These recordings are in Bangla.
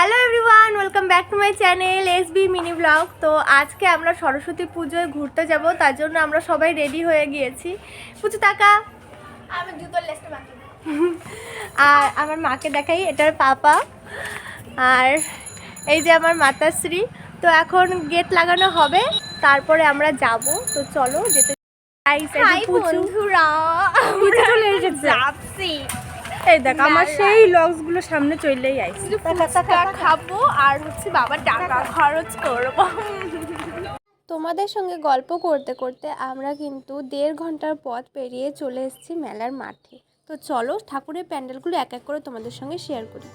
Hello everyone, welcome back to my channel SB mini blog. তো আজকে আমরা সরস্বতী পুজোয় ঘুরতে যাব, তার জন্য আমরা সবাই রেডি হয়ে গিয়েছি। পুজো টাকা আমি জুতোর লেসটা বাকি আর আমার মাকে দেখাই, এটার পাপা। আর এই যে আমার মাতাশ্রী। তো এখন গেট লাগানো হবে, তারপরে আমরা যাব। তো চলো যেতে। বন্ধুরা পুজো চলে এসেছে। এই দেখ আমার সেই লক্সগুলো সামনে চলেই আইছে। ফুচকা খাবো আর হচ্ছে বাবার টাকা খরচ করবো। তোমাদের সঙ্গে গল্প করতে করতে আমরা কিন্তু 1.5 ঘন্টার পথ পেরিয়ে চলে এসেছি মেলার মাঠে। তো চলো ঠাকুরের প্যান্ডেলগুলো এক এক করে তোমাদের সঙ্গে শেয়ার করি।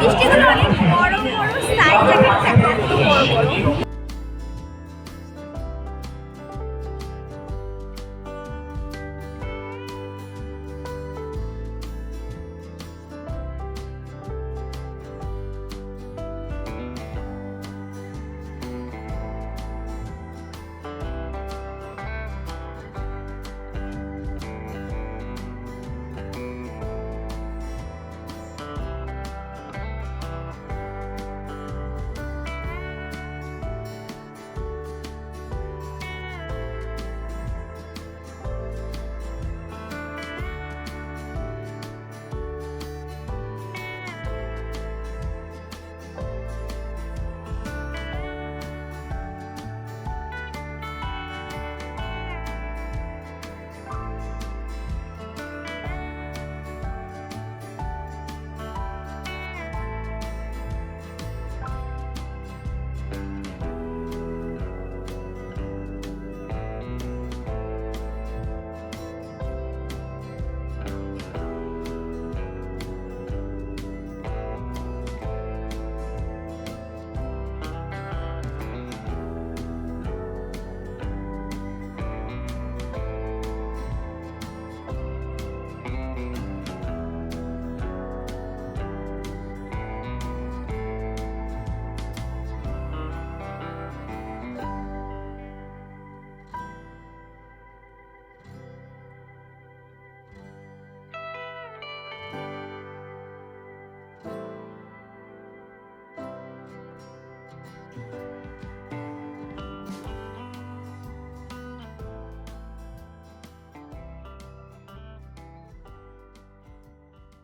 মিষ্টিগুলো অনেক বড় বড় সাইজ এত বড় বড়।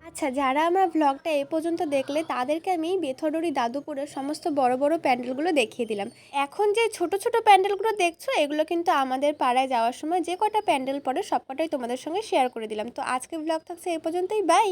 আচ্ছা, যারা আমার ব্লগটা এই পর্যন্ত দেখলে তাদেরকে আমি বেথরডি দাদুপুরের সমস্ত বড় বড় প্যান্ডেলগুলো দেখিয়ে দিলাম। এখন যে ছোট ছোট প্যান্ডেলগুলো দেখছো, এগুলো কিন্তু আমাদের পাড়ায় যাওয়ার সময় যে কটা প্যান্ডেল পড়ে সব কটাই তোমাদের সঙ্গে শেয়ার করে দিলাম। তো আজকে ব্লগ থাকছে এই পর্যন্তই, বাই।